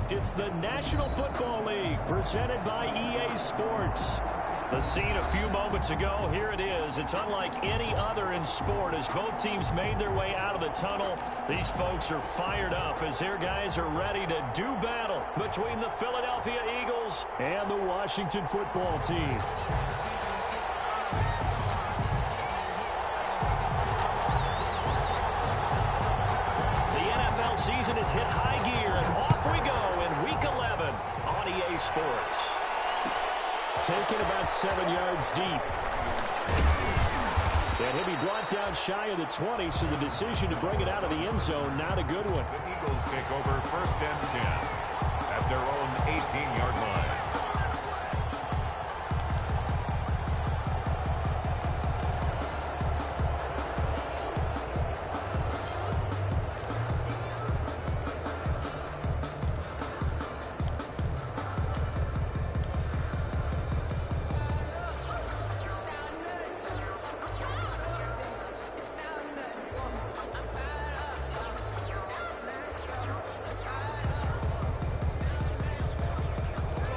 correct. It's the National Football League presented by EA Sports. The scene a few moments ago, here it is. It's unlike any other in sport as both teams made their way out of the tunnel. These folks are fired up as their guys are ready to do battle between the Philadelphia Eagles and the Washington football team. The NFL season has hit high gear, and off we go in Week 11 on EA Sports. Taken about 7 yards deep. And he'll be brought down shy of the 20, so the decision to bring it out of the end zone, not a good one. The Eagles take over 1st and 10 at their own 18-yard line.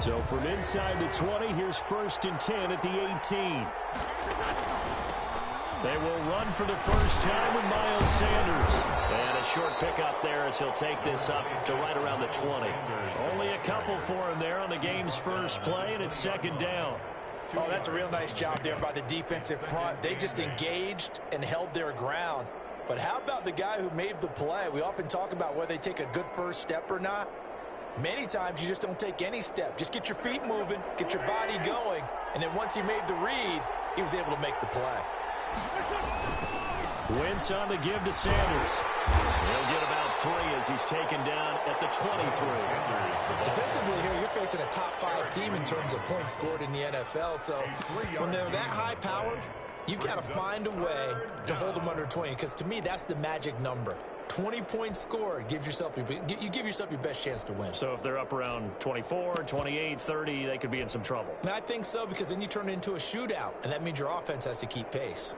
So from inside the 20, here's 1st and 10 at the 18. They will run for the first time with Miles Sanders. And a short pickup there as he'll take this up to right around the 20. Only a couple for him there on the game's first play, and it's 2nd down. Oh, that's a real nice job there by the defensive front. They just engaged and held their ground. But how about the guy who made the play? We often talk about whether they take a good first step or not. Many times you just don't take any step. Just get your feet moving, get your body going, and then once he made the read, he was able to make the play. Wentz on the give to Sanders. He'll get about 3 as he's taken down at the 23. Defensively here, you're facing a top 5 team in terms of points scored in the NFL, so when they're that high-powered, you've got to find a way to hold them under 20, because to me, that's the magic number. 20 points scored, you give yourself your best chance to win. So if they're up around 24, 28, 30, they could be in some trouble. And I think so, because then you turn it into a shootout, and that means your offense has to keep pace.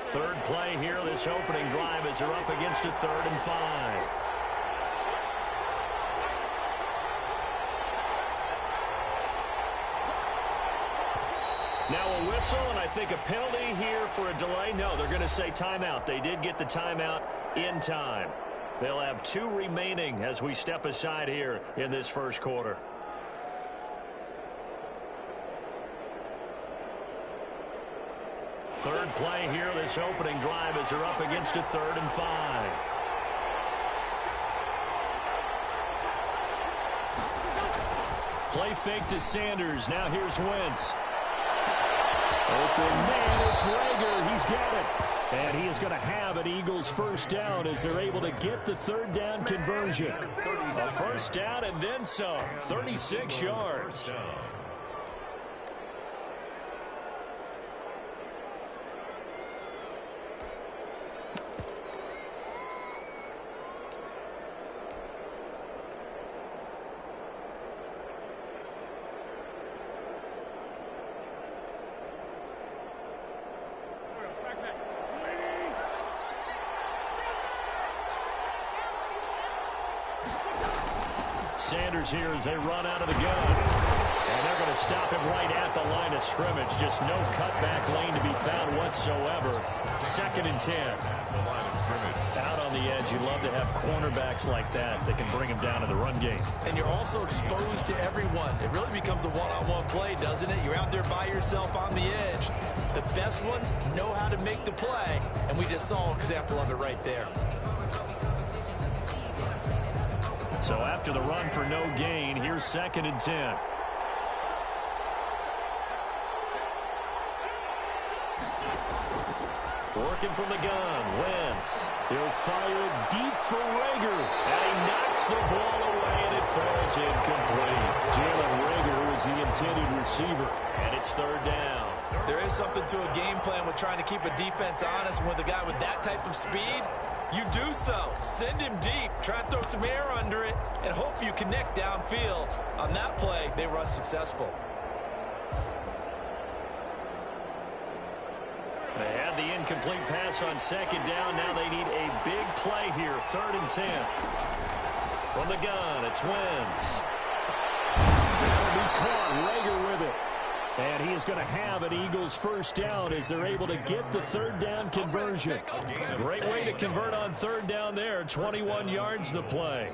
Third play here, this opening drive as they're up against a 3rd and 5. Now a whistle, and I think a penalty here for a delay. No, they're going to say timeout. They did get the timeout in time. They'll have 2 remaining as we step aside here in this first quarter. Third play here, this opening drive as they're up against a 3rd and 5. Play fake to Sanders. Now here's Wentz. Open man, it's Rager. He's got it. And he is going to have an Eagles first down as they're able to get the 3rd down conversion. A first down and then some. 36 yards. Sanders here as they run out of the gun. And they're going to stop him right at the line of scrimmage. Just no cutback lane to be found whatsoever. 2nd and 10. Out on the edge, you love to have cornerbacks like that can bring him down to the run game. And you're also exposed to everyone. It really becomes a one-on-one play, doesn't it? You're out there by yourself on the edge. The best ones know how to make the play, and we just saw an example of it right there. So after the run for no gain, here's 2nd and 10. Working from the gun, Wentz. He'll fire it deep for Rager. And he knocks the ball away, and it falls incomplete. Jalen Rager was the intended receiver, and it's 3rd down. There is something to a game plan with trying to keep a defense honest. With a guy with that type of speed, you do so. Send him deep. Try and throw some air under it and hope you connect downfield. On that play, they were unsuccessful. They had the incomplete pass on second down. Now they need a big play here. 3rd and 10. From the gun, it's Wentz. That'll be caught. Rager with it. And he is going to have an Eagles first down as they're able to get the 3rd down conversion. Great way to convert on 3rd down there. 21 yards the play.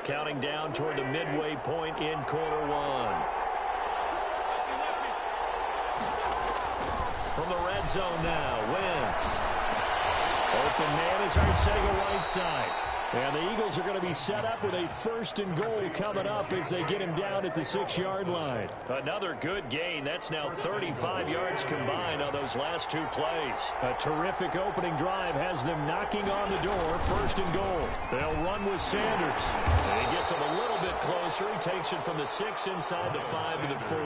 Counting down toward the midway point in quarter 1. From the red zone now, Wentz. Open man is Arcega-Whiteside. And the Eagles are going to be set up with a 1st and goal coming up as they get him down at the 6-yard line. Another good gain. That's now 35 yards combined on those last 2 plays. A terrific opening drive has them knocking on the door. 1st and goal. They'll run with Sanders. And he gets him a little bit closer. He takes it from the 6 inside the 5 to the 4.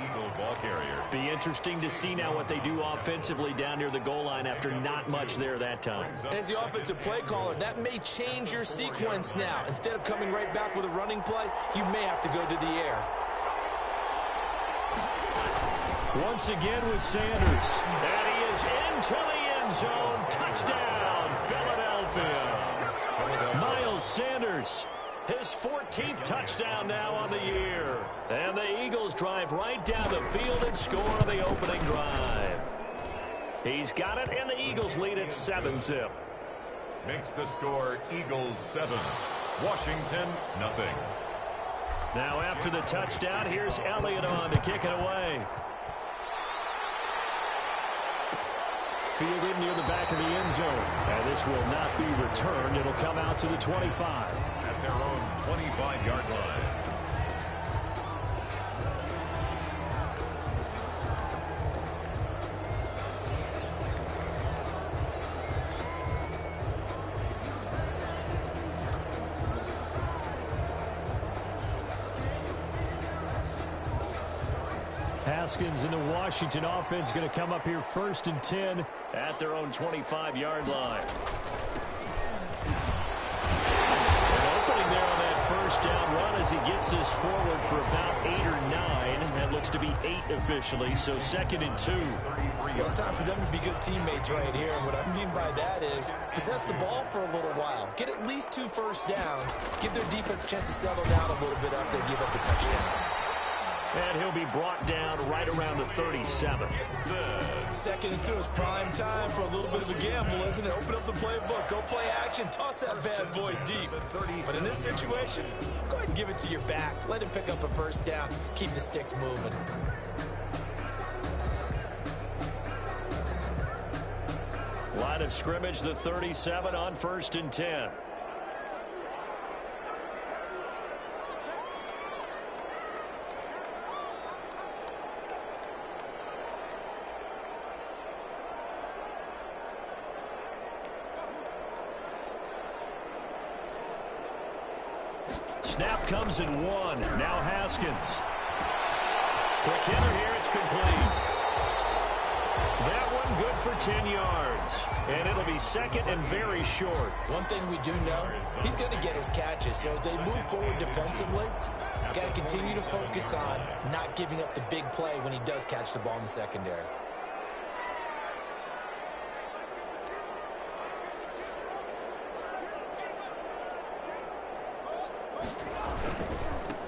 Eagle ball carrier. Be interesting to see now what they do offensively down near the goal line after not much there that time. As the offensive play caller, that may change your sequence now. Instead of coming right back with a running play, you may have to go to the air. Once again with Sanders. And he is into the end zone. Touchdown, Philadelphia. Miles Sanders, his 14th touchdown now on the year. And the Eagles drive right down the field and score on the opening drive. He's got it, and the Eagles lead at 7-zip. Makes the score Eagles 7. Washington, nothing. Now after the touchdown, here's Elliott on to kick it away. Fielded near the back of the end zone. And this will not be returned. It'll come out to the 25. At their own 25-yard line. Haskins and the Washington offense going to come up here 1st and 10 at their own 25-yard line. An opening there on that 1st down run as he gets this forward for about 8 or 9. That looks to be 8 officially, so 2nd and 2. Well, it's time for them to be good teammates right here. And what I mean by that is possess the ball for a little while. Get at least 2 first downs. Give their defense a chance to settle down a little bit after they give up the touchdown. And he'll be brought down right around the 37. 2nd and 2 is prime time for a little bit of a gamble, isn't it? Open up the playbook, go play action, toss that bad boy deep. But in this situation, go ahead and give it to your back. Let him pick up a 1st down. Keep the sticks moving. Line of scrimmage, the 37 on 1st and 10. Snap comes in 1. Now Haskins. Quick hitter here. It's complete. That one good for 10 yards. And it'll be 2nd and very short. One thing we do know, he's going to get his catches. So as they move forward defensively, got to continue to focus on not giving up the big play when he does catch the ball in the secondary.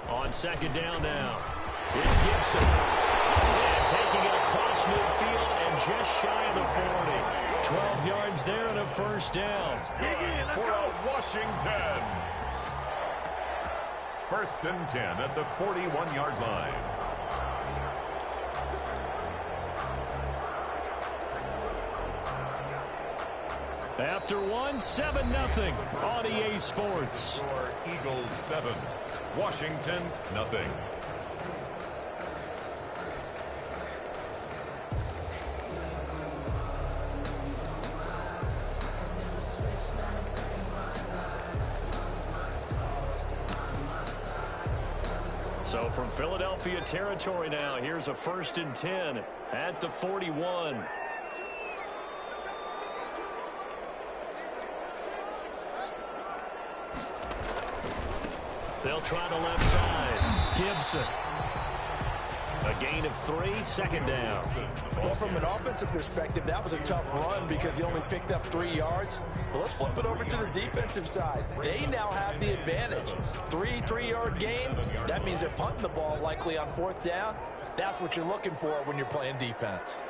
On 2nd down now, it's Gibson. And taking it across midfield and just shy of the 40. 12 yards there and a 1st down. For Washington. 1st and 10 at the 41-yard line. After 7-0 on EA Sports. For Eagles 7. Washington, nothing. So from Philadelphia territory now, here's a 1st and 10 at the 41. They'll try the left side. Gibson. A gain of 3, second down. Well, from an offensive perspective, that was a tough run because he only picked up 3 yards. Well, let's flip it over to the defensive side. They now have the advantage. 3 3-yard gains. That means they're punting the ball likely on 4th down. That's what you're looking for when you're playing defense.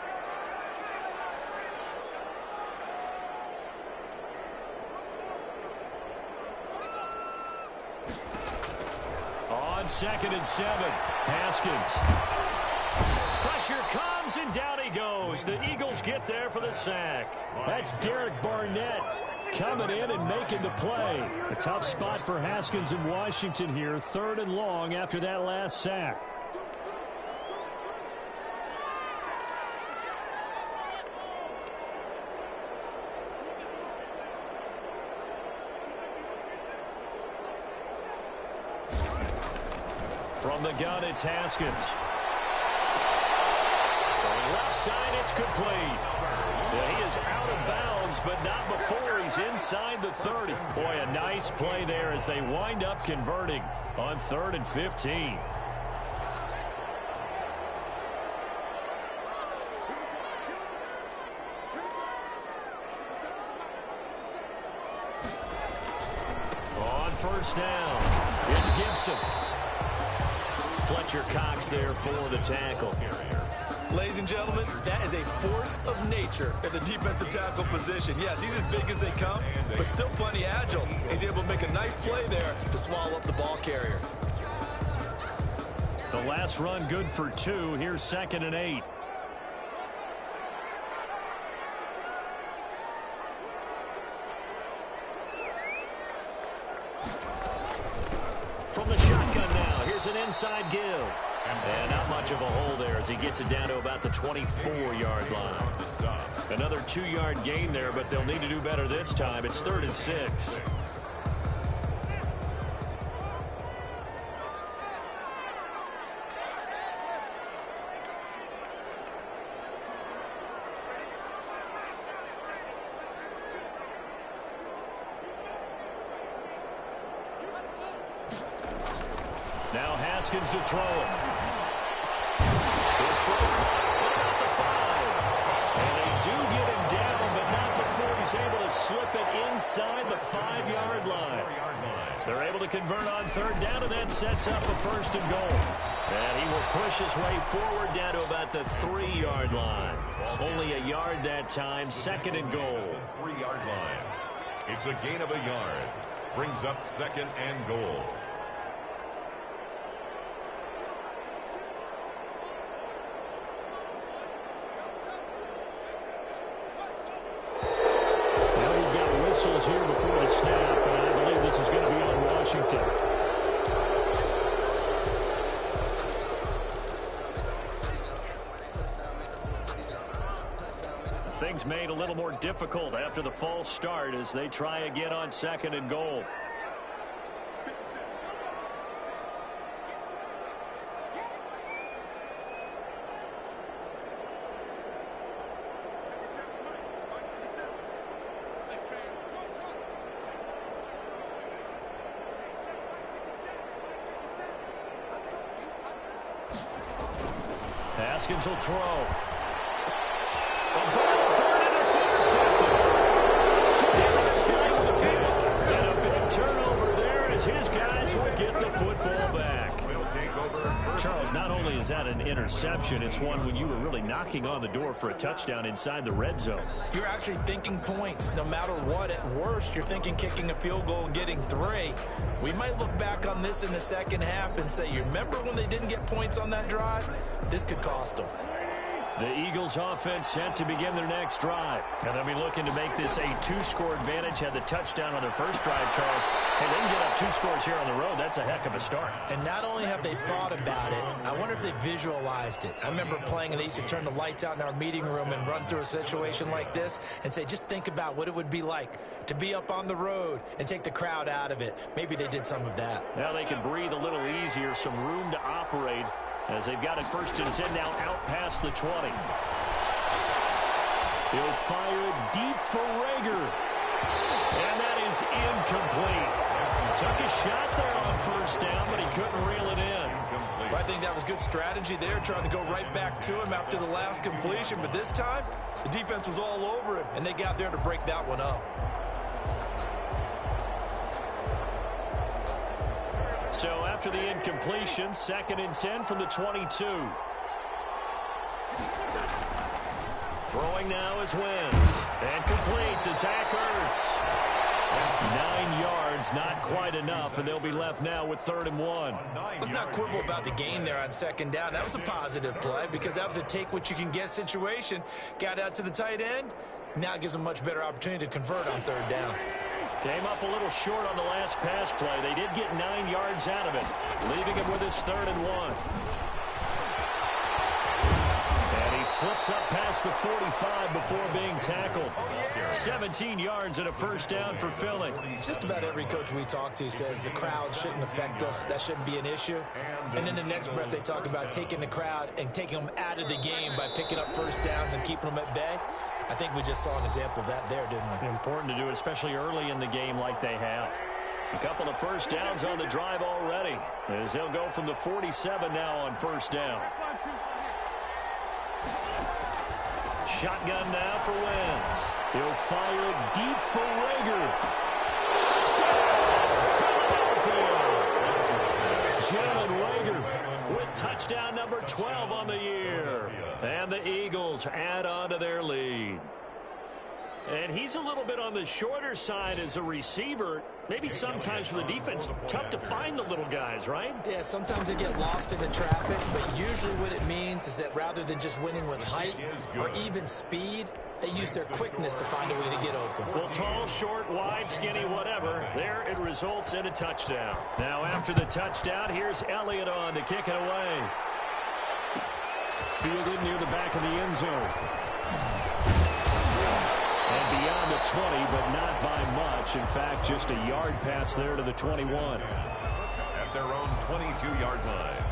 On 2nd and 7, Haskins. Pressure comes, and down he goes. The Eagles get there for the sack. That's Derek Barnett coming in and making the play. A tough spot for Haskins in Washington here. 3rd and long after that last sack. From the gun, it's Haskins. From left side, it's complete. Yeah, he is out of bounds, but not before he's inside the 30. Boy, a nice play there as they wind up converting on 3rd and 15. On 1st down, it's Gibson. Fletcher Cox there for the tackle. Ladies and gentlemen, that is a force of nature at the defensive tackle position. Yes, he's as big as they come, but still plenty agile. He's able to make a nice play there to swallow up the ball carrier. The last run good for 2. Here's 2nd and 8. From the shotgun now, here's an inside give. And not much of a hole there as he gets it down to about the 24-yard line. Another 2-yard gain there, but they'll need to do better this time. It's 3rd and 6. Now Haskins to throw it. His throw about the 5. And they do get him down, but not before he's able to slip it inside the 5-yard line. They're able to convert on 3rd down, and that sets up a 1st and goal. And he will push his way forward down to about the 3-yard line. Only a yard that time, 2nd and goal. 3-yard line. It's a gain of a yard. Brings up 2nd and goal. Here before the snap, and I believe this is going to be on Washington. Things made a little more difficult after the false start as they try again on 2nd and goal. Haskins will throw. A ball third, and it's intercepted. Down slide with the pick. And a big turnover there as his guys will get the football back. Charles, not only is that an interception, it's one when you were really knocking on the door for a touchdown inside the red zone. You're actually thinking points. No matter what, at worst, you're thinking kicking a field goal and getting 3. We might look back on this in the second half and say, you remember when they didn't get points on that drive? This could cost them. The Eagles offense set to begin their next drive. And they'll be looking to make this a 2-score advantage. Had the touchdown on their first drive, Charles. Hey, they can get up 2 scores here on the road. That's a heck of a start. And not only have they thought about it, I wonder if they visualized it. I remember playing and they used to turn the lights out in our meeting room and run through a situation like this and say, just think about what it would be like to be up on the road and take the crowd out of it. Maybe they did some of that. Now they can breathe a little easier, some room to operate as they've got it 1st and 10 now out past the 20. He'll fire it deep for Rager. And that is incomplete. Took a shot there on first down, but he couldn't reel it in. Well, I think that was good strategy there, trying to go right back to him after the last completion. But this time, the defense was all over him, and they got there to break that one up. So after the incompletion, 2nd and 10 from the 22. Throwing now is Wentz. And complete to Zach Ertz. 9 yards, not quite enough, and they'll be left now with 3rd and 1. Let's not quibble about the game there on 2nd down. That was a positive play because that was a take-what-you-can-get situation. Got out to the tight end. Now it gives them a much better opportunity to convert on 3rd down. Came up a little short on the last pass play. They did get 9 yards out of it, leaving him with his 3rd and 1. And he slips up past the 45 before being tackled. 17 yards and a first down for Philly. Just about every coach we talk to says the crowd shouldn't affect us. That shouldn't be an issue. And in the next breath, they talk about taking the crowd and taking them out of the game by picking up first downs and keeping them at bay. I think we just saw an example of that there, didn't we? Important to do, especially early in the game like they have. A couple of first downs on the drive already, as they'll go from the 47 now on first down. Shotgun now for Wentz. He'll fire deep for Rager. Touchdown, Philadelphia! Jalen Rager with touchdown number 12 on the year. And the Eagles add on to their lead. And he's a little bit on the shorter side as a receiver. Maybe sometimes for the defense, tough to find the little guys, right? Yeah, sometimes they get lost in the traffic, but usually what it means is that rather than just winning with height or even speed, they use their quickness to find a way to get open. Well, tall, short, wide, skinny, whatever, there it results in a touchdown. Now after the touchdown, here's Elliott on to kick it away. Fielded near the back of the end zone. And beyond the 20, but not by much. In fact, just a yard pass there to the 21. At their own 22-yard line.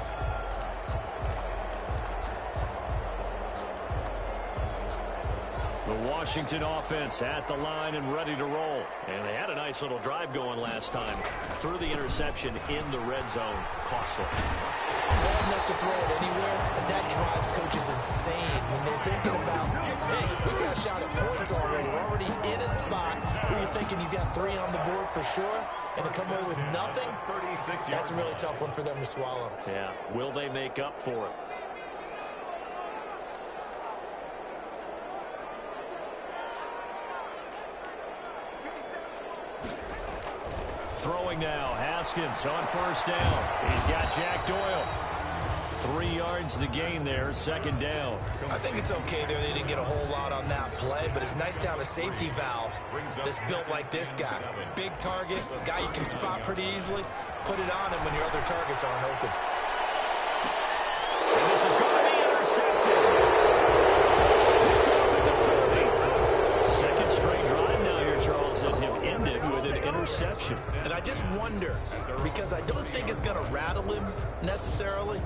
The Washington offense at the line and ready to roll. And they had a nice little drive going last time. Threw the interception in the red zone. Costly. Bad enough to throw it anywhere, but that drives coaches insane when they're thinking about, hey, we got a shot at points already. We're already in a spot where you're thinking you got 3 on the board for sure, and to come away with nothing, that's a really tough one for them to swallow. Yeah, will they make up for it? Throwing now, Haskins on first down. He's got Jack Doyle. 3 yards the gain there, 2nd down. I think it's okay there. They didn't get a whole lot on that play, but it's nice to have a safety valve that's built like this guy. Big target, guy you can spot pretty easily. Put it on him when your other targets aren't open. And this is going to be intercepted. Picked off at the 30. Second straight drive now here, Charles, that have ended with an interception. And I just wonder, because I don't think it's going to rattle him necessarily,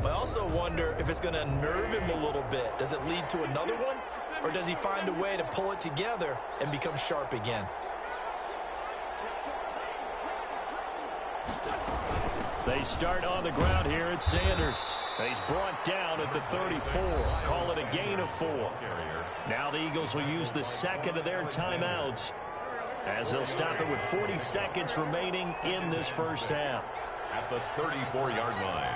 but I also wonder if it's going to nerve him a little bit. Does it lead to another one, or does he find a way to pull it together and become sharp again? They start on the ground here at Sanders. He's brought down at the 34. Call it a gain of 4. Now the Eagles will use the second of their timeouts as they'll stop it with 40 seconds remaining in this first half. At the 34-yard line.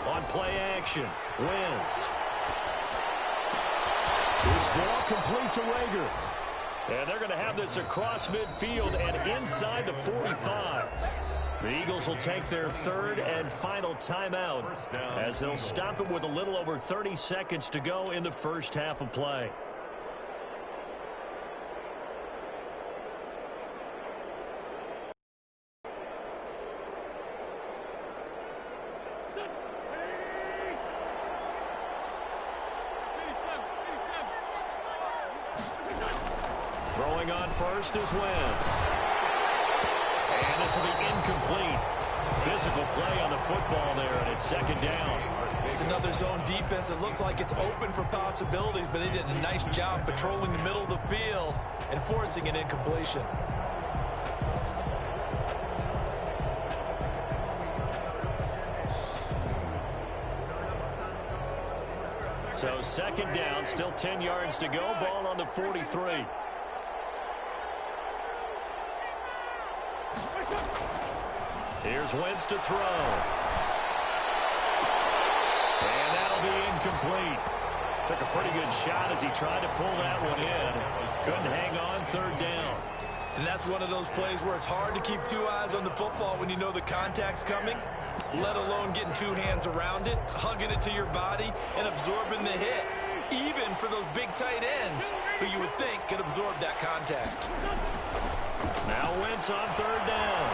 On play action, Wentz. This ball complete to Rager. And they're going to have this across midfield and inside the 45. The Eagles will take their 3rd and final timeout as they'll stop it with a little over 30 seconds to go in the first half of play. Throwing on first is Wentz. And this will be incomplete. Physical play on the football there, and it's second down. It's another zone defense. It looks like it's open for possibilities, but they did a nice job patrolling the middle of the field and forcing an incompletion. So second down, still 10 yards to go. Ball on the 43. Here's Wentz to throw. And that'll be incomplete. Took a pretty good shot as he tried to pull that one in. Couldn't hang on, third down. And that's one of those plays where it's hard to keep two eyes on the football when you know the contact's coming, let alone getting two hands around it, hugging it to your body, and absorbing the hit, even for those big tight ends who you would think could absorb that contact. Now Wentz on third down.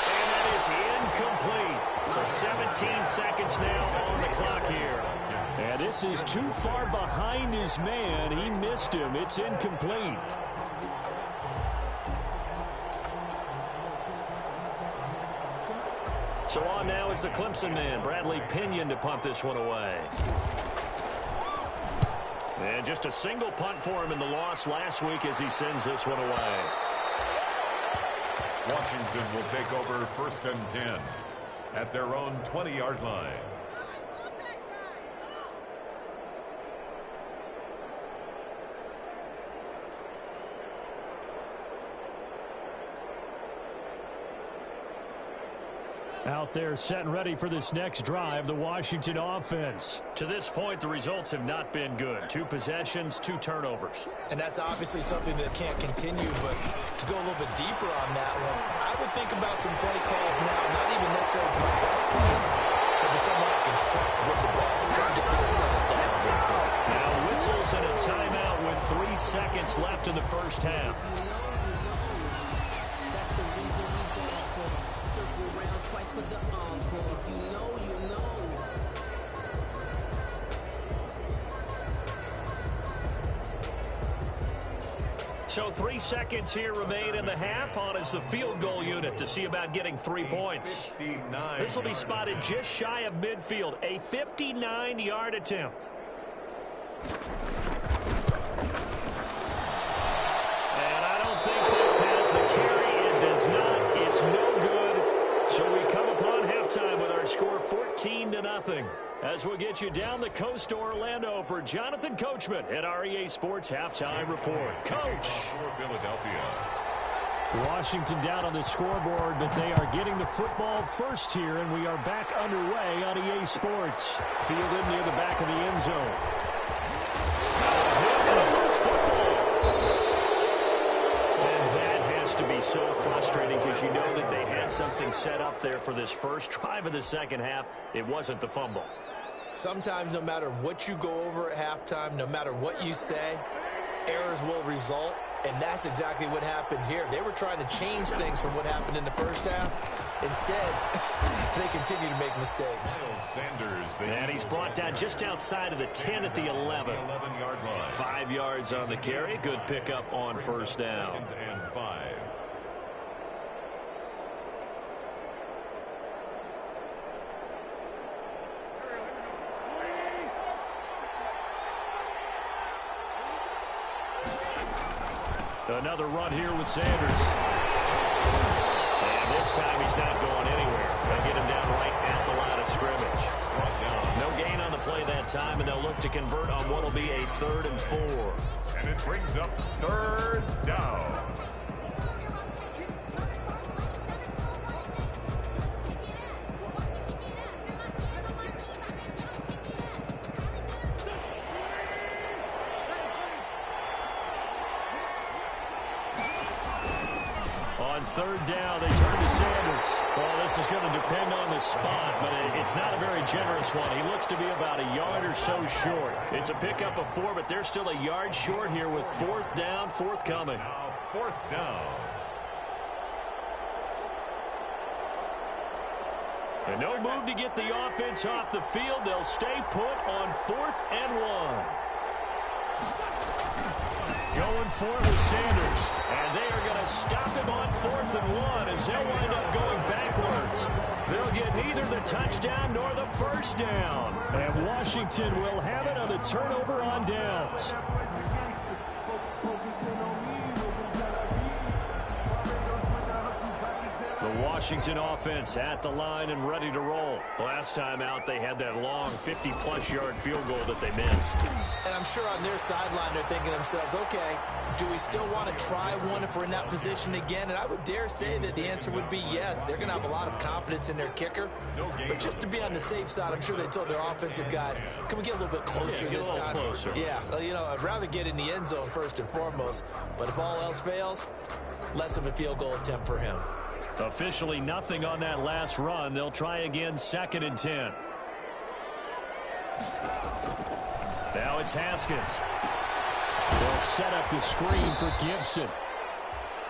And that is incomplete. So 17 seconds now on the clock here. And this is too far behind his man. He missed him. It's incomplete. So on now is the Clemson man, Bradley Pinion, to punt this one away. And just a single punt for him in the loss last week as he sends this one away. Washington will take over 1st and 10 at their own 20-yard line. Out there set and ready for this next drive, the Washington offense. To this point, the results have not been good. 2 possessions, 2 turnovers. And that's obviously something that can't continue, but to go a little bit deeper on that one, I would think about some play calls now, not even necessarily to my best player, but to someone I can trust with the ball, trying to get things settled down a little bit. Now whistles and a timeout with 3 seconds left in the first half. So 3 seconds here remain in the half. On is the field goal unit to see about getting 3 points. This will be spotted just shy of midfield. A 59-yard attempt. And I don't think this has the carry. It does not. It's no good. So we come upon halftime with our score 14-0. As we'll get you down the coast to Orlando for Jonathan Coachman at our EA Sports Halftime Report. Coach. Philadelphia. Washington down on the scoreboard, but they are getting the football first here, and we are back underway on EA Sports. Fielded near the back of the end zone. And that has to be so frustrating because you know that they had something set up there for this first drive of the second half. It wasn't the fumble. Sometimes no matter what you go over at halftime, no matter what you say, errors will result, and that's exactly what happened here. They were trying to change things from what happened in the first half. Instead, they continue to make mistakes. Sanders, and he's brought down just outside of the 10 at the 11. 11-yard line. 5 yards on the carry. Good pickup on first down. 2nd and 5. Another run here with Sanders. And this time he's not going anywhere. They'll get him down right at the line of scrimmage. No gain on the play that time, and they'll look to convert on what will be a 3rd and 4. And it brings up 3rd down. On 3rd down, they turn to Sanders. Well, this is going to depend on the spot, but it's not a very generous one. He looks to be about a yard or so short. It's a pickup of 4, but they're still a yard short here with 4th down, forthcoming. Now 4th down. And no move to get the offense off the field. They'll stay put on 4th and 1. Going for it with Sanders. And they are going to stop him on 4th and 1 as they'll wind up going backwards. They'll get neither the touchdown nor the first down. And Washington will have it on the turnover on downs. The Washington offense at the line and ready to roll. Last time out, they had that long 50-plus yard field goal that they missed. And I'm sure on their sideline, they're thinking to themselves, okay, do we still want to try one if we're in that position again? And I would dare say that the answer would be yes. They're going to have a lot of confidence in their kicker. But just to be on the safe side, I'm sure they told their offensive guys, can we get a little bit closer this time? Closer. Yeah, well, you know, I'd rather get in the end zone first and foremost. But if all else fails, less of a field goal attempt for him. Officially nothing on that last run. They'll try again 2nd and 10. Now it's Haskins. They'll set up the screen for Gibson.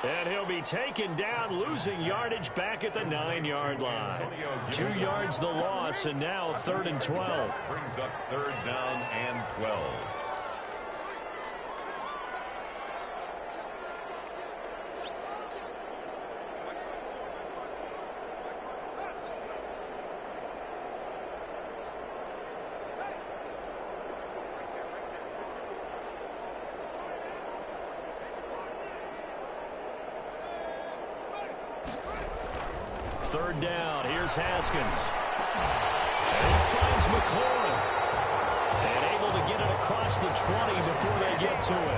And he'll be taken down, losing yardage back at the 9-yard line. 2 yards the loss, and now 3rd and 12. Brings up 3rd down and 12. Third down. Here's Haskins. And he finds McLaurin. And able to get it across the 20 before they get to it.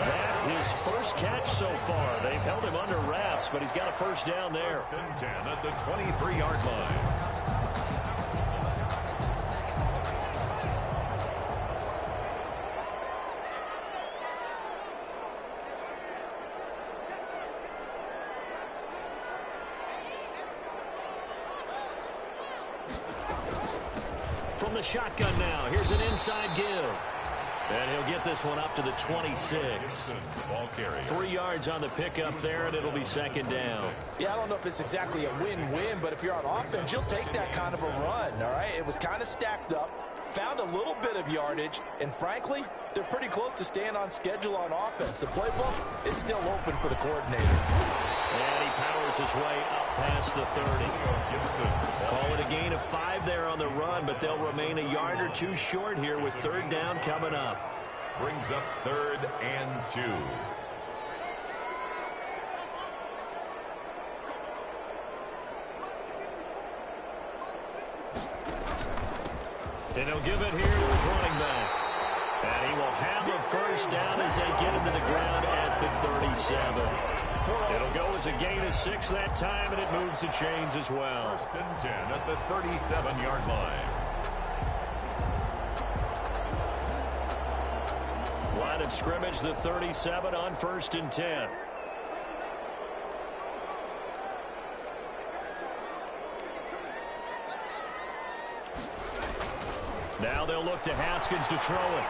That his first catch so far. They've held him under wraps, but he's got a first down there. 1st and 10 at the 23-yard line. From the shotgun now, here's an inside give. And he'll get this one up to the 26. Ball carrier. 3 yards on the pickup there, and it'll be 2nd down. Yeah, I don't know if it's exactly a win-win, but if you're on offense, you'll take that kind of a run, all right? It was kind of stacked up, found a little bit of yardage, and frankly, they're pretty close to staying on schedule on offense. The playbook is still open for the coordinator. And he powers his way up past the 30. Call it a gain of 5 there on the run, but they'll remain a yard or 2 short here with 3rd down coming up. Brings up 3rd and 2. And he'll give it here to his running back. And he will have a first down as they get him to the ground at the 37. It'll go as a gain of 6 that time, and it moves the chains as well. 1st and 10 at the 37-yard line. Line of scrimmage, the 37 on 1st and 10. Now they'll look to Haskins to throw it.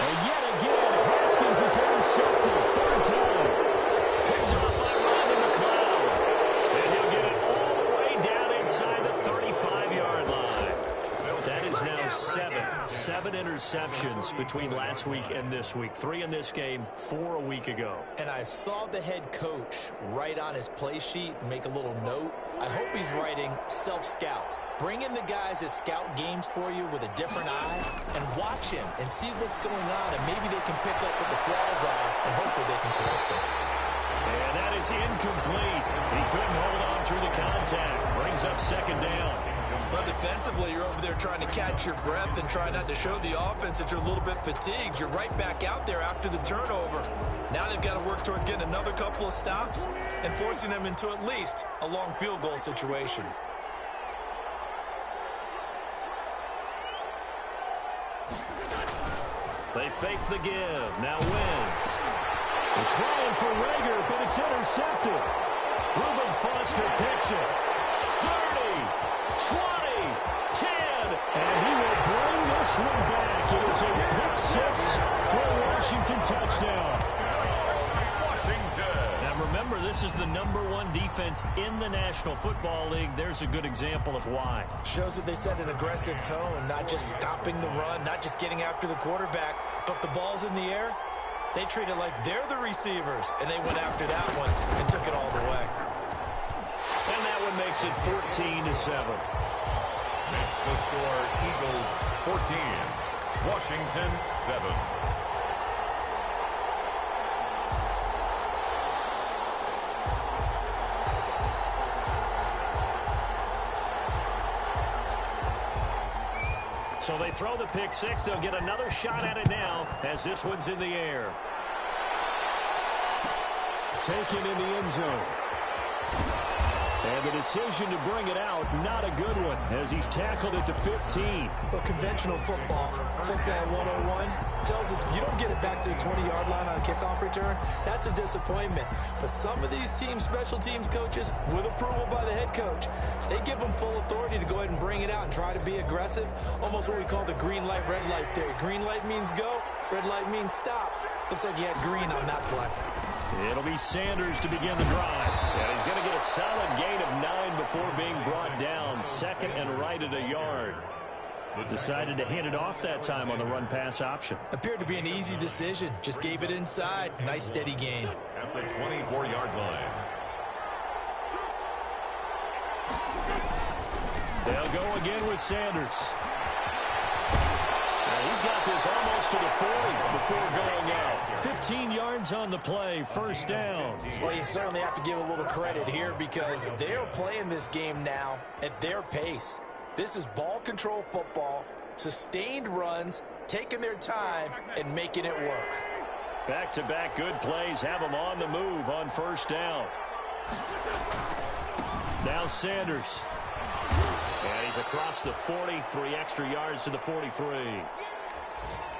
And yet again, Haskins is intercepted. 3rd time. Picked off by Rodney McLeod. And he'll get it all the way down inside the 35-yard line. That is now 7 interceptions between last week and this week. 3 in this game, 4 a week ago. And I saw the head coach write on his play sheet, make a little note. I hope he's writing self-scout. Bring in the guys that scout games for you with a different eye and watch him and see what's going on, and maybe they can pick up what the flaws are, and hopefully they can correct them. And that is incomplete. He couldn't hold on through the contact. Brings up 2nd down. But defensively, you're over there trying to catch your breath and try not to show the offense that you're a little bit fatigued. You're right back out there after the turnover. Now they've got to work towards getting another couple of stops and forcing them into at least a long field goal situation. They fake the give. Now Wentz. They're trying for Rager, but it's intercepted. Reuben Foster picks it. 30, 20, 10, and he will bring this one back. It is a pick 6 for a Washington touchdown. Now remember, this is the #1 defense in the National Football League. There's a good example of why. Shows that they set an aggressive tone, not just stopping the run, not just getting after the quarterback, but the ball's in the air, They treat it like they're the receivers, and they went after that one and took it all the way. And that one makes it 14-7. That's the score. Eagles 14, Washington 7. So they throw the pick six. They'll get another shot at it now as this one's in the air. Taken in the end zone. And the decision to bring it out, not a good one, as he's tackled at the 15. Well, conventional football 101, tells us if you don't get it back to the 20-yard line on a kickoff return, that's a disappointment. But some of these team special teams coaches, with approval by the head coach, they give them full authority to go ahead and bring it out and try to be aggressive, almost what we call the green light, red light theory. Green light means go, red light means stop. Looks like he had green on that play. It'll be Sanders to begin the drive. And he's going to get a solid gain of 9 before being brought down. Second and right at a yard. Decided to hand it off that time on the run-pass option. Appeared to be an easy decision. Just gave it inside. Nice steady gain. At the 24-yard line. They'll go again with Sanders. He's got this almost to the 40 before going out. 15 yards on the play, first down. Well, you certainly have to give a little credit here because they're playing this game now at their pace. This is ball control football, sustained runs, taking their time and making it work. Back-to-back good plays have them on the move on first down. Now Sanders. And he's across the 40, 3 extra yards to the 43.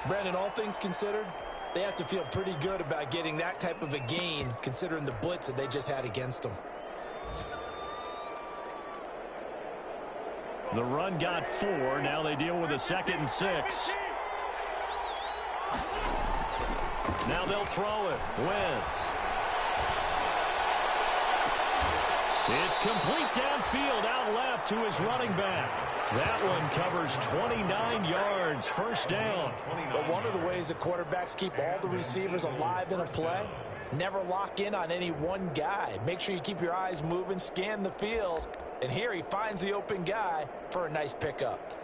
Brandon, all things considered, they have to feel pretty good about getting that type of a gain considering the blitz that they just had against them. The run got 4. Now they deal with a 2nd and 6. Now they'll throw it. Wentz. It's complete downfield, out left to his running back. That one covers 29 yards, first down. But one of the ways that quarterbacks keep all the receivers alive in a play, never lock in on any one guy. Make sure you keep your eyes moving, scan the field. And here he finds the open guy for a nice pickup.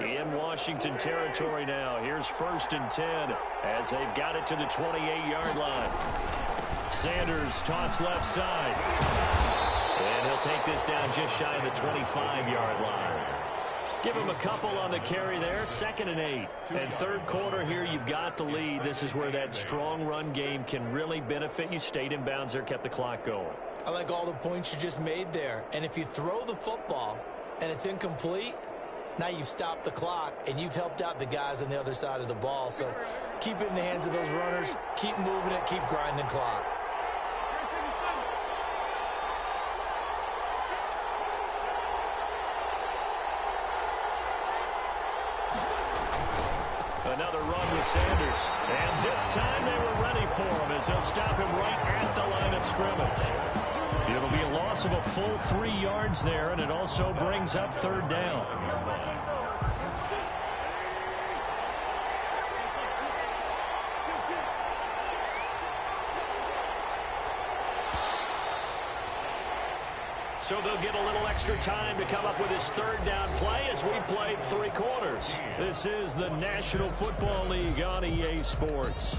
In Washington territory now. Here's 1st and 10 as they've got it to the 28-yard line. Sanders toss left side. And he'll take this down just shy of the 25-yard line. Give him a couple on the carry there. 2nd and 8. And third quarter here, you've got the lead. This is where that strong run game can really benefit you. Stayed in bounds there, kept the clock going. I like all the points you just made there. And if you throw the football and it's incomplete, now you've stopped the clock, and you've helped out the guys on the other side of the ball. So keep it in the hands of those runners. Keep moving it. Keep grinding clock. Another run with Sanders. And this time they were ready for him as they'll stop him right at the line of scrimmage. It'll be a loss of a full 3 yards there, and it also brings up 3rd down. So they'll get a little extra time to come up with his 3rd down play as we've played 3 quarters. This is the National Football League on EA Sports.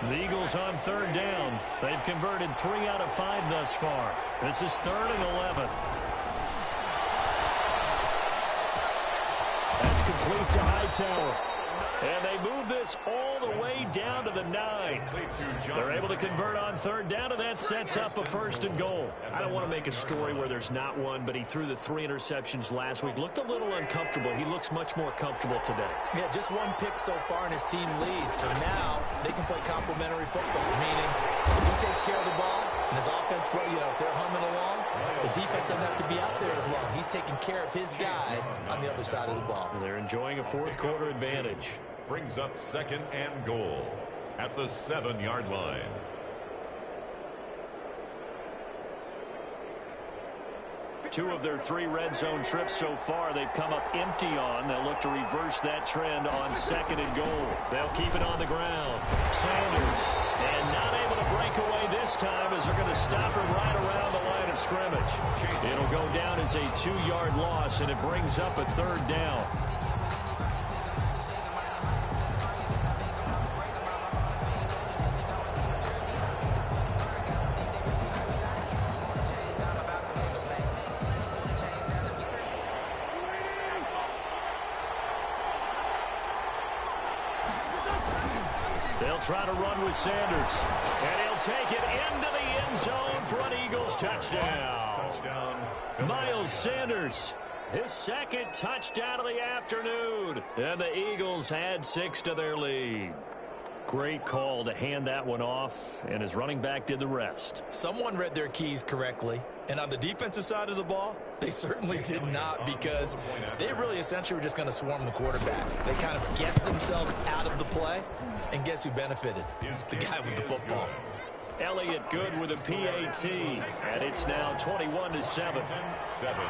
The Eagles on 3rd down. They've converted 3 out of 5 thus far. This is 3rd and 11. That's complete to Hightower. And they move this all the way down to the 9. They're able to convert on 3rd down, and that sets up a 1st and goal. I don't want to make a story where there's not one, but he threw the 3 interceptions last week. Looked a little uncomfortable. He looks much more comfortable today. Yeah, just 1 pick so far, and his team leads. So now they can play complementary football, meaning if he takes care of the ball and his offense, well, if they're humming along, the defense doesn't have to be out there as long. He's taking care of his guys on the other side of the ball. And they're enjoying a 4th quarter advantage. Brings up 2nd and goal at the 7-yard line. 2 of their 3 red zone trips so far, they've come up empty on. They'll look to reverse that trend on 2nd and goal. They'll keep it on the ground. Sanders, and not able to break away this time as they're going to stop him right around the line of scrimmage. It'll go down as a 2-yard loss, and it brings up a 3rd down. They'll try to run with Sanders, and he'll take it into the end zone for an Eagles touchdown. Miles Sanders, his 2nd touchdown of the afternoon, and the Eagles add 6 to their lead. Great call to hand that one off, and his running back did the rest. Someone read their keys correctly, and on the defensive side of the ball, they certainly did not, because they really essentially were just going to swarm the quarterback. They kind of guessed themselves out of the play, and guess who benefited? The guy with the football. Elliott good with a PAT, and it's now 21-7.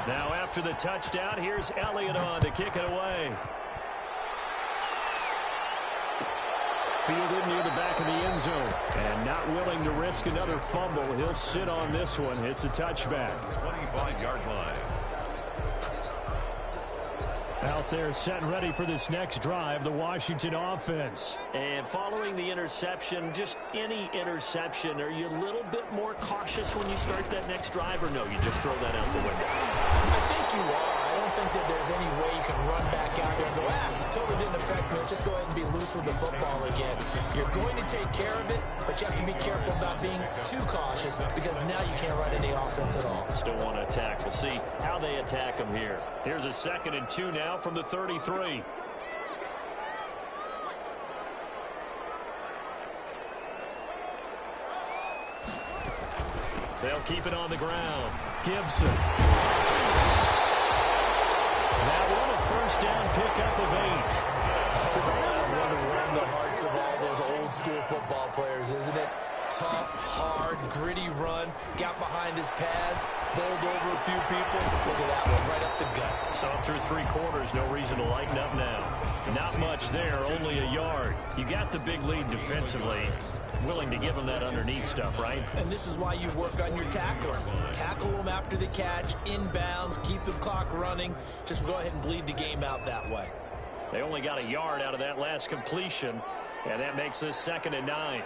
Now after the touchdown, here's Elliott on to kick it away. Fielded near the back of the end zone, and not willing to risk another fumble. He'll sit on this one. It's a touchback. 25-yard line. Out there set and ready for this next drive, the Washington offense. And following the interception, just any interception, are you a little bit more cautious when you start that next drive, or no, you just throw that out the window? I think you are. I don't think that there's any way you can run back out there and go, totally didn't affect me. Let's just go ahead and be loose with the football again. You're going to take care of it, but you have to be careful about being too cautious, because now you can't run any offense at all. Still want to attack. We'll see how they attack them here. Here's a 2nd and 2 now from the 33. They'll keep it on the ground. Gibson. That one, a 1st down pickup of 8. That's one to warm the hearts of all those old school football players, isn't it? Tough, hard, gritty run. Got behind his pads, bowled over a few people. Look at that one, right up the gut. So through 3 quarters, no reason to lighten up now. Not much there, only a yard. You got the big lead defensively. Willing to give them that underneath stuff, right? And this is why you work on your tackling. Tackle them after the catch, inbounds, keep the clock running. Just go ahead and bleed the game out that way. They only got a yard out of that last completion, and that makes this 2nd and 9.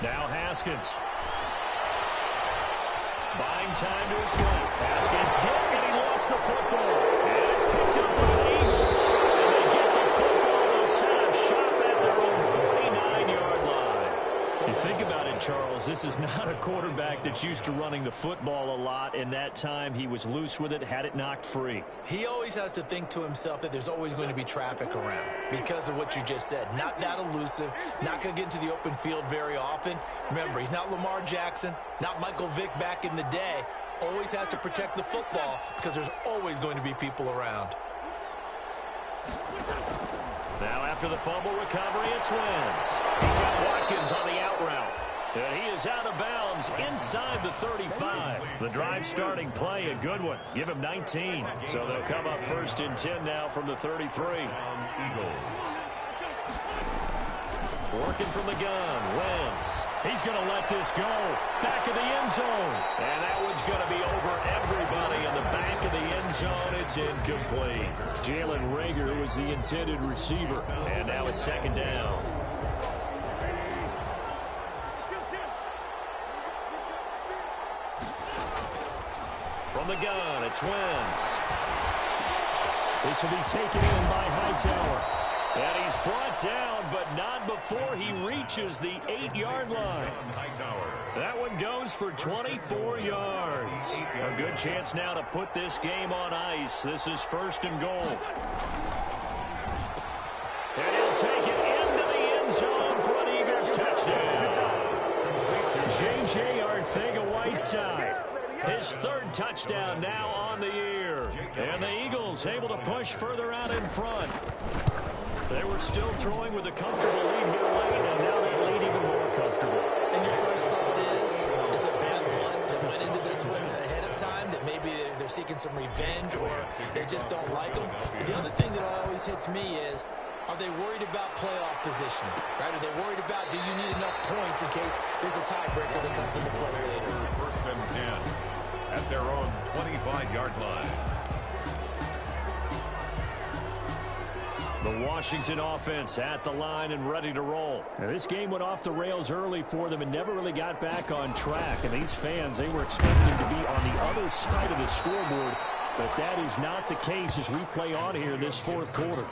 Now Haskins. Buying time to his left. Haskins hit, and he lost the football. And it's picked up by the Eagles. And they get the football. They'll set up shop at their own 49-yard line. You think about it, Charles, this is not a quarterback that's used to running the football a lot. In that time, he was loose with it, had it knocked free. He always has to think to himself that there's always going to be traffic around because of what you just said. Not that elusive, not going to get into the open field very often. Remember, he's not Lamar Jackson, not Michael Vick back in the day. Always has to protect the football because there's always going to be people around. Now after the fumble recovery, it's Wentz. He's got Watkins on the out route. And he is out of bounds inside the 35. The drive starting play, a good one. Give him 19. So they'll come up 1st and 10 now from the 33. Working from the gun, Wentz. He's going to let this go. Back of the end zone. And that one's going to be over everybody in the back of the end zone. It's incomplete. Jalen Reagor was the intended receiver. And now it's 2nd down. From the gun, it's Wentz. This will be taken in by Hightower. And he's brought down, but not before he reaches the 8-yard line. That one goes for 24 yards. A good chance now to put this game on ice. This is 1st and goal. And he'll take it into the end zone for an Eagles touchdown. J.J. Arcega-Whiteside. His 3rd touchdown now on the year. And the Eagles able to push further out in front. They were still throwing with a comfortable lead here late, and now that lead even more comfortable. comfortable. And your first thought is it bad blood that went into this one ahead of time, that maybe they're seeking some revenge or they just don't like them? But the other thing that always hits me is, are they worried about playoff positioning? Right? Are they worried about, do you need enough points in case there's a tiebreaker that comes into play later? First and 10 at their own 25-yard line. The Washington offense at the line and ready to roll. Now, this game went off the rails early for them and never really got back on track. And these fans, they were expecting to be on the other side of the scoreboard. But that is not the case as we play on here this fourth quarter.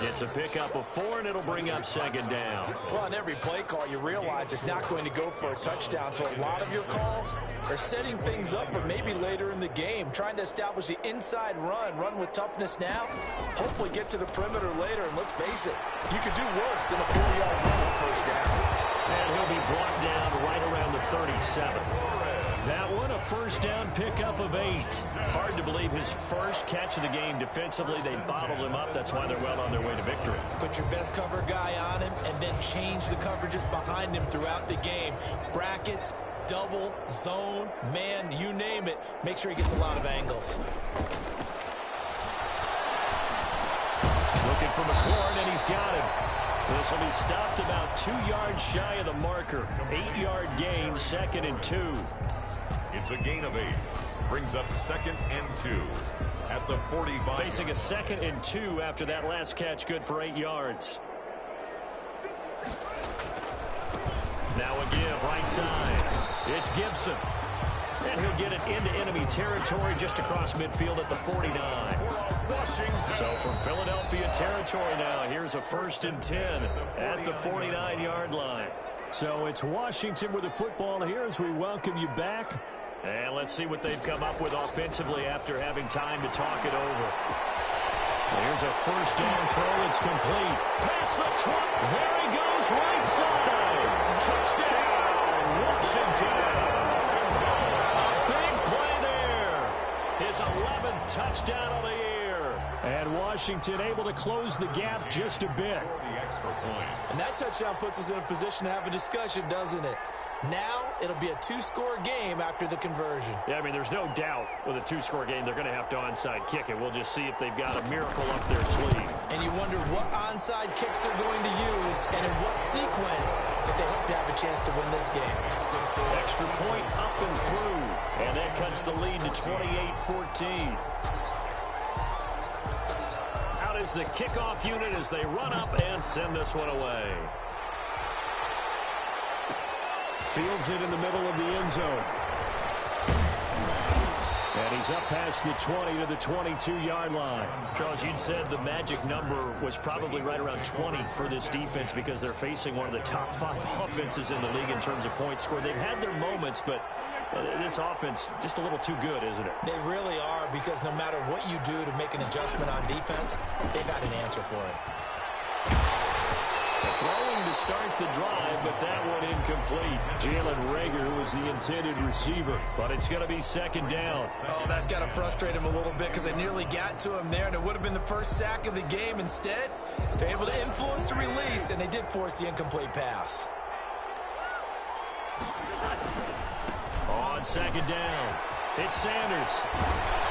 It's a pickup of 4, and it'll bring up second down. Well, on every play call, you realize it's not going to go for a touchdown. So a lot of your calls are setting things up for maybe later in the game, trying to establish the inside run with toughness now, hopefully get to the perimeter later. And let's face it, you could do worse than a 4-yard run on first down. And he'll be brought down right around the 37. That one, a first down pickup of 8. Hard to believe his first catch of the game defensively. They bottled him up. That's why they're well on their way to victory. Put your best cover guy on him and then change the coverages behind him throughout the game. Brackets, double, zone, man, you name it. Make sure he gets a lot of angles. Looking for McLaurin, and he's got him. This will be stopped about 2 yards shy of the marker. 8-yard gain, 2nd and 2. It's a gain of 8. Brings up 2nd and 2 at the 45. Facing a 2nd and 2 after that last catch, good for 8 yards. Now a give right side. It's Gibson. And he'll get it into enemy territory just across midfield at the 49. So from Philadelphia territory now, here's a 1st and 10 at the 49-yard line. So it's Washington with the football here as we welcome you back. And let's see what they've come up with offensively after having time to talk it over. Here's a first down throw. It's complete. Past the 20. There he goes, right side. Touchdown, Washington. A big play there. His 11th touchdown of the year. And Washington able to close the gap just a bit. The extra point. And that touchdown puts us in a position to have a discussion, doesn't it? Now it'll be a 2-score game after the conversion. Yeah, I mean, there's no doubt with a 2-score game they're going to have to onside kick it. We'll just see if they've got a miracle up their sleeve. And you wonder what onside kicks they're going to use and in what sequence if they hope to have a chance to win this game. Extra point up and through. And that cuts the lead to 28-14. Out is the kickoff unit as they run up and send this one away. Fields it in the middle of the end zone. And he's up past the 20 to the 22-yard line. Charles, you'd said the magic number was probably right around 20 for this defense because they're facing one of the top 5 offenses in the league in terms of points scored. They've had their moments, but this offense just a little too good, isn't it? They really are, because no matter what you do to make an adjustment on defense, they've got an answer for it. Throwing to start the drive, but that one incomplete. Jalen Reagor was the intended receiver, but it's going to be 2nd down. Oh, that's got to frustrate him a little bit because they nearly got to him there, and it would have been the first sack of the game. Instead, they're able to influence the release, and they did force the incomplete pass. On 2nd down, it's Sanders.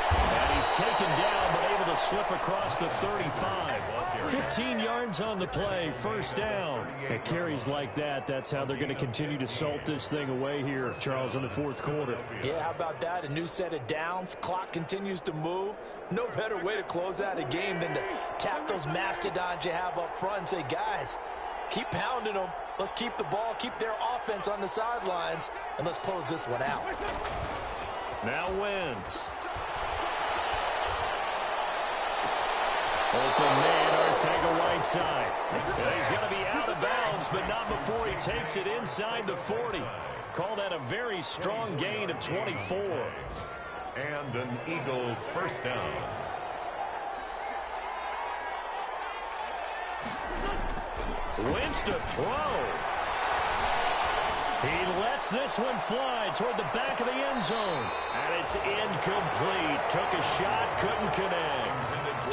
And he's taken down, but able to slip across the 35. 15 yards on the play, 1st down. At carries like that, that's how they're going to continue to salt this thing away here, Charles, in the 4th quarter. Yeah, how about that? A new set of downs. Clock continues to move. No better way to close out a game than to tap those mastodons you have up front and say, guys, keep pounding them. Let's keep the ball, keep their offense on the sidelines, and let's close this one out. Now Wentz. Open man, Arthega right side. He's going to be out of bounds, but not before he takes it inside the 40. Called that a very strong gain of 24. And an Eagle first down. Wentz to throw. He lets this one fly toward the back of the end zone. And it's incomplete. Took a shot, couldn't connect.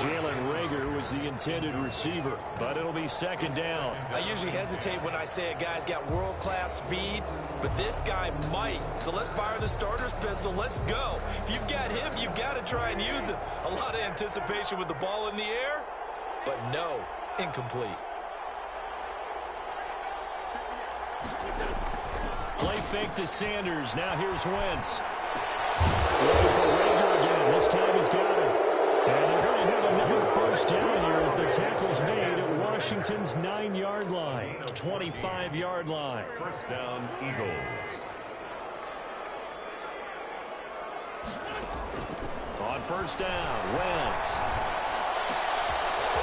Jalen Reagor was was the intended receiver, but it'll be second down. I usually hesitate when I say a guy's got world-class speed, but this guy might. So let's fire the starter's pistol. Let's go. If you've got him, you've got to try and use him. A lot of anticipation with the ball in the air, but no, incomplete. Play fake to Sanders. Now here's Wentz. Looking for Rager again. This time he's got it. And they're going to have another first down here as the tackle's made at Washington's 9-yard line, 25-yard line. First down, Eagles. On first down, Wentz.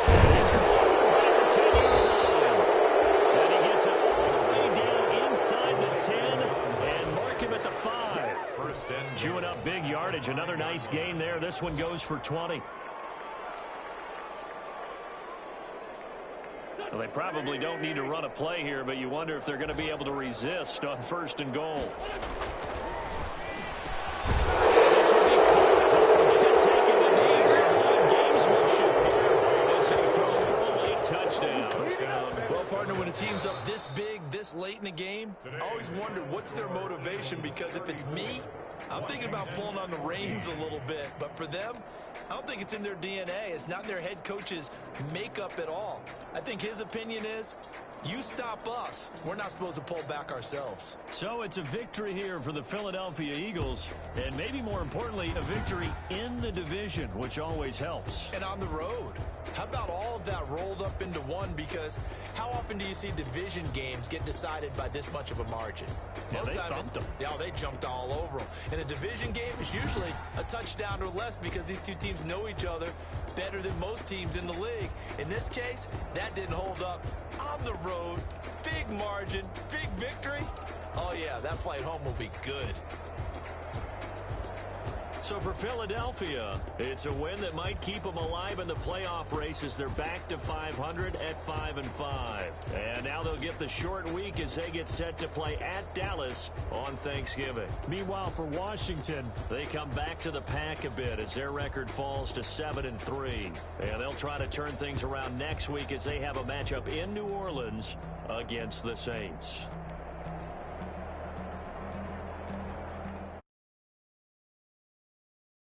He's caught at the 10-yard line. And he gets it all the way down inside the 10 and mark him at the 5. First and Chewing up big yardage. Another nice gain there. This one goes for 20. Well, they probably don't need to run a play here, but you wonder if they're going to be able to resist on first and goal. This will be caught. Don't forget taking the knee. Some good gamesmanship here as they throw for a late touchdown. Well, partner, when a team's up this big, this late in the game, I always wonder what's their motivation, because if it's me, I'm thinking about pulling on the reins a little bit. But for them, I don't think it's in their DNA. It's not their head coach's makeup at all. I think his opinion is, you stop us. We're not supposed to pull back ourselves. So it's a victory here for the Philadelphia Eagles, and maybe more importantly, a victory in the division, which always helps. And on the road. How about all of that rolled up into one? Because how often do you see division games get decided by this much of a margin? Yeah, they thumped them. Yeah, they jumped all over them. In a division game, it's usually a touchdown or less because these two teams know each other better than most teams in the league. In this case, that didn't hold up. On the road, big margin, big victory. Oh, yeah, that flight home will be good. So for Philadelphia, it's a win that might keep them alive in the playoff race as they're back to 500 at 5-5. And now they'll get the short week as they get set to play at Dallas on Thanksgiving. Meanwhile, for Washington, they come back to the pack a bit as their record falls to 7-3. And they'll try to turn things around next week as they have a matchup in New Orleans against the Saints.